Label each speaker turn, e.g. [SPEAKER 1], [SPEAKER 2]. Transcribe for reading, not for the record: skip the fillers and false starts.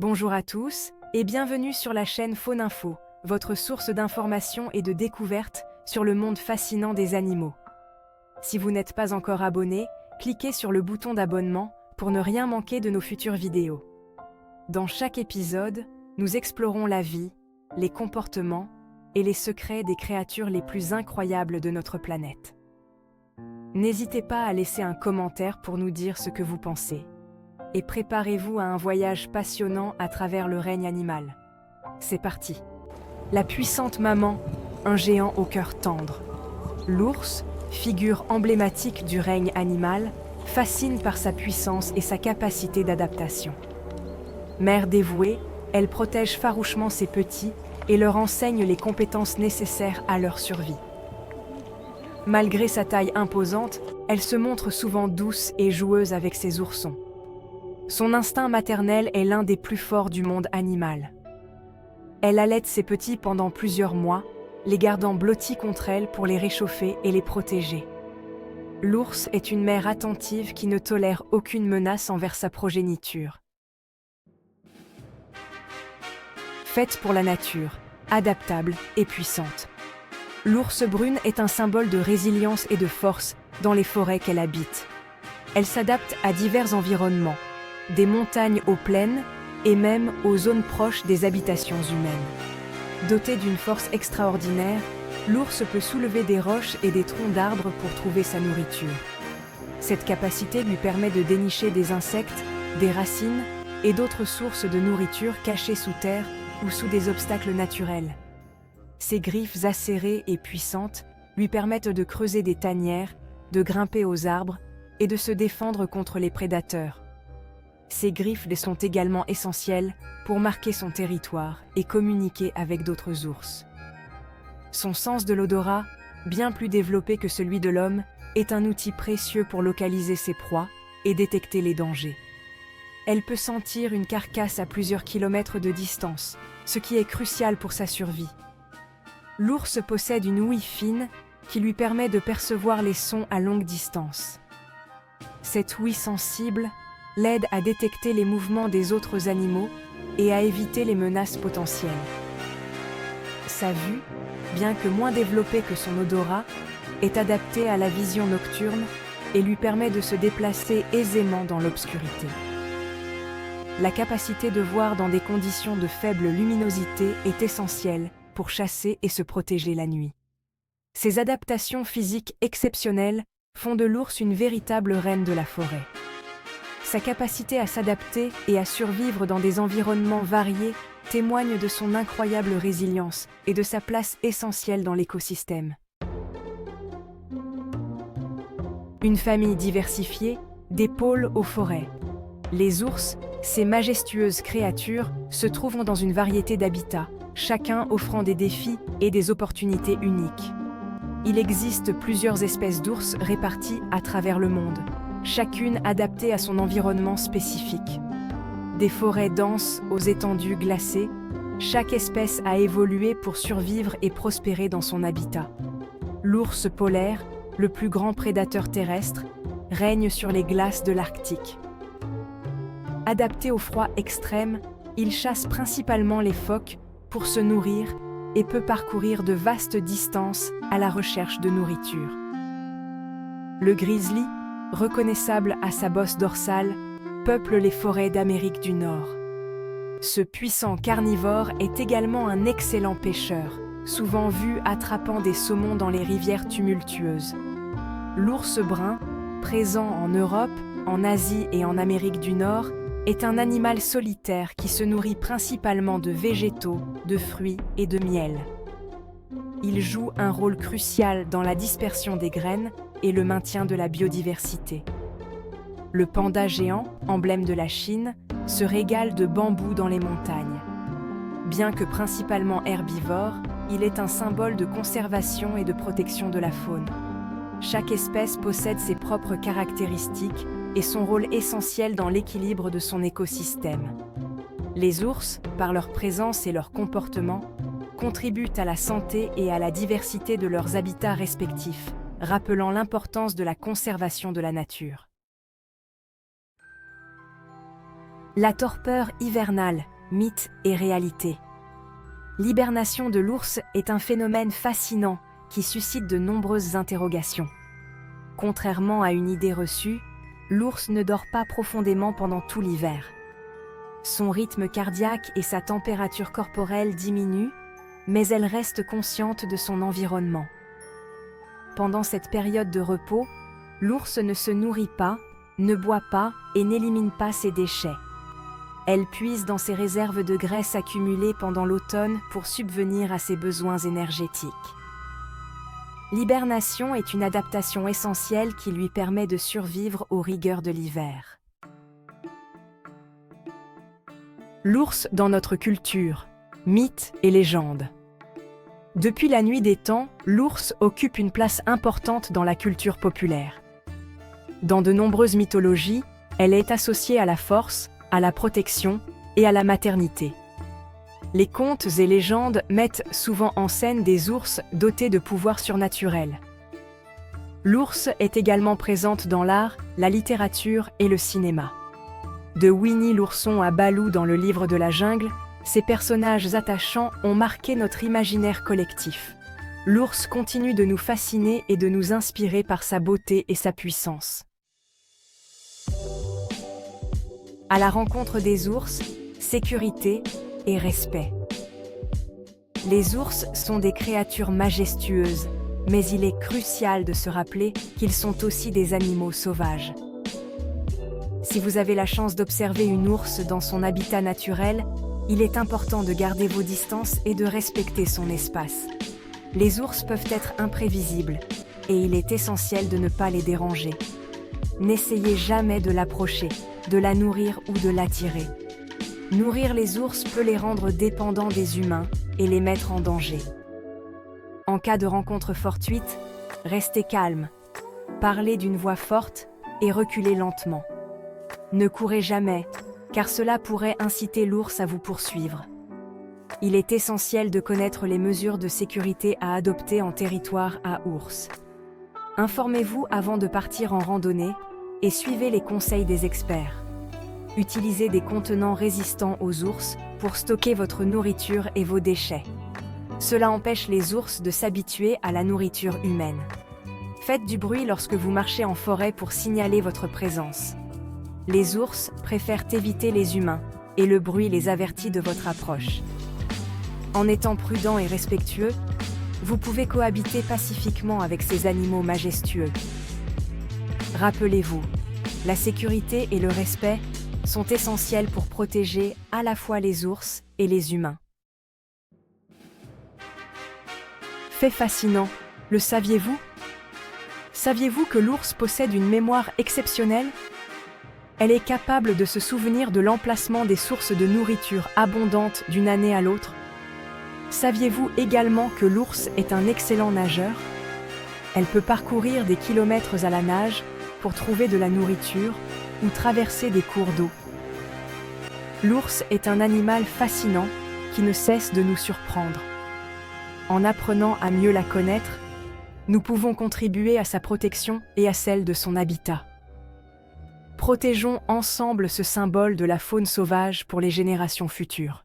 [SPEAKER 1] Bonjour à tous et bienvenue sur la chaîne Faune Info, votre source d'information et de découvertes sur le monde fascinant des animaux. Si vous n'êtes pas encore abonné, cliquez sur le bouton d'abonnement pour ne rien manquer de nos futures vidéos. Dans chaque épisode, nous explorons la vie, les comportements et les secrets des créatures les plus incroyables de notre planète. N'hésitez pas à laisser un commentaire pour nous dire ce que vous pensez. Et préparez-vous à un voyage passionnant à travers le règne animal. C'est parti. La puissante maman, un géant au cœur tendre. L'ours, figure emblématique du règne animal, fascine par sa puissance et sa capacité d'adaptation. Mère dévouée, elle protège farouchement ses petits et leur enseigne les compétences nécessaires à leur survie. Malgré sa taille imposante, elle se montre souvent douce et joueuse avec ses oursons. Son instinct maternel est l'un des plus forts du monde animal. Elle allaite ses petits pendant plusieurs mois, les gardant blottis contre elle pour les réchauffer et les protéger. L'ours est une mère attentive qui ne tolère aucune menace envers sa progéniture. Faite pour la nature, adaptable et puissante. L'ours brune est un symbole de résilience et de force dans les forêts qu'elle habite. Elle s'adapte à divers environnements, des montagnes aux plaines et même aux zones proches des habitations humaines. Dotée d'une force extraordinaire, l'ours peut soulever des roches et des troncs d'arbres pour trouver sa nourriture. Cette capacité lui permet de dénicher des insectes, des racines et d'autres sources de nourriture cachées sous terre ou sous des obstacles naturels. Ses griffes acérées et puissantes lui permettent de creuser des tanières, de grimper aux arbres et de se défendre contre les prédateurs. Ses griffes sont également essentielles pour marquer son territoire et communiquer avec d'autres ours. Son sens de l'odorat, bien plus développé que celui de l'homme, est un outil précieux pour localiser ses proies et détecter les dangers. Elle peut sentir une carcasse à plusieurs kilomètres de distance, ce qui est crucial pour sa survie. L'ours possède une ouïe fine qui lui permet de percevoir les sons à longue distance. Cette ouïe sensible l'aide à détecter les mouvements des autres animaux et à éviter les menaces potentielles. Sa vue, bien que moins développée que son odorat, est adaptée à la vision nocturne et lui permet de se déplacer aisément dans l'obscurité. La capacité de voir dans des conditions de faible luminosité est essentielle pour chasser et se protéger la nuit. Ces adaptations physiques exceptionnelles font de l'ours une véritable reine de la forêt. Sa capacité à s'adapter et à survivre dans des environnements variés témoigne de son incroyable résilience et de sa place essentielle dans l'écosystème. Une famille diversifiée, des pôles aux forêts. Les ours, ces majestueuses créatures, se trouvent dans une variété d'habitats, chacun offrant des défis et des opportunités uniques. Il existe plusieurs espèces d'ours réparties à travers le monde, chacune adaptée à son environnement spécifique. Des forêts denses aux étendues glacées, chaque espèce a évolué pour survivre et prospérer dans son habitat. L'ours polaire, le plus grand prédateur terrestre, règne sur les glaces de l'Arctique. Adapté au froid extrême, il chasse principalement les phoques pour se nourrir et peut parcourir de vastes distances à la recherche de nourriture. Le grizzly, reconnaissable à sa bosse dorsale, peuple les forêts d'Amérique du Nord. Ce puissant carnivore est également un excellent pêcheur, souvent vu attrapant des saumons dans les rivières tumultueuses. L'ours brun, présent en Europe, en Asie et en Amérique du Nord, est un animal solitaire qui se nourrit principalement de végétaux, de fruits et de miel. Il joue un rôle crucial dans la dispersion des graines et le maintien de la biodiversité. Le panda géant, emblème de la Chine, se régale de bambous dans les montagnes. Bien que principalement herbivore, il est un symbole de conservation et de protection de la faune. Chaque espèce possède ses propres caractéristiques et son rôle essentiel dans l'équilibre de son écosystème. Les ours, par leur présence et leur comportement, contribuent à la santé et à la diversité de leurs habitats respectifs, rappelant l'importance de la conservation de la nature. La torpeur hivernale, mythe et réalité. L'hibernation de l'ours est un phénomène fascinant qui suscite de nombreuses interrogations. Contrairement à une idée reçue, l'ours ne dort pas profondément pendant tout l'hiver. Son rythme cardiaque et sa température corporelle diminuent, mais elle reste consciente de son environnement. Pendant cette période de repos, l'ours ne se nourrit pas, ne boit pas et n'élimine pas ses déchets. Elle puise dans ses réserves de graisse accumulées pendant l'automne pour subvenir à ses besoins énergétiques. L'hibernation est une adaptation essentielle qui lui permet de survivre aux rigueurs de l'hiver. L'ours dans notre culture, mythes et légendes. Depuis la nuit des temps, l'ours occupe une place importante dans la culture populaire. Dans de nombreuses mythologies, elle est associée à la force, à la protection et à la maternité. Les contes et légendes mettent souvent en scène des ours dotés de pouvoirs surnaturels. L'ours est également présente dans l'art, la littérature et le cinéma. De Winnie l'ourson à Balou dans le livre de la jungle, ces personnages attachants ont marqué notre imaginaire collectif. L'ours continue de nous fasciner et de nous inspirer par sa beauté et sa puissance. À la rencontre des ours, sécurité et respect. Les ours sont des créatures majestueuses, mais il est crucial de se rappeler qu'ils sont aussi des animaux sauvages. Si vous avez la chance d'observer une ours dans son habitat naturel, il est important de garder vos distances et de respecter son espace. Les ours peuvent être imprévisibles, et il est essentiel de ne pas les déranger. N'essayez jamais de l'approcher, de la nourrir ou de l'attirer. Nourrir les ours peut les rendre dépendants des humains et les mettre en danger. En cas de rencontre fortuite, restez calme, parlez d'une voix forte et reculez lentement. Ne courez jamais, car cela pourrait inciter l'ours à vous poursuivre. Il est essentiel de connaître les mesures de sécurité à adopter en territoire à ours. Informez-vous avant de partir en randonnée et suivez les conseils des experts. Utilisez des contenants résistants aux ours pour stocker votre nourriture et vos déchets. Cela empêche les ours de s'habituer à la nourriture humaine. Faites du bruit lorsque vous marchez en forêt pour signaler votre présence. Les ours préfèrent éviter les humains et le bruit les avertit de votre approche. En étant prudent et respectueux, vous pouvez cohabiter pacifiquement avec ces animaux majestueux. Rappelez-vous, la sécurité et le respect sont essentiels pour protéger à la fois les ours et les humains. Fait fascinant, le saviez-vous? Saviez-vous que l'ours possède une mémoire exceptionnelle? Elle est capable de se souvenir de l'emplacement des sources de nourriture abondantes d'une année à l'autre. Saviez-vous également que l'ours est un excellent nageur? Elle peut parcourir des kilomètres à la nage pour trouver de la nourriture ou traverser des cours d'eau. L'ours est un animal fascinant qui ne cesse de nous surprendre. En apprenant à mieux la connaître, nous pouvons contribuer à sa protection et à celle de son habitat. Protégeons ensemble ce symbole de la faune sauvage pour les générations futures.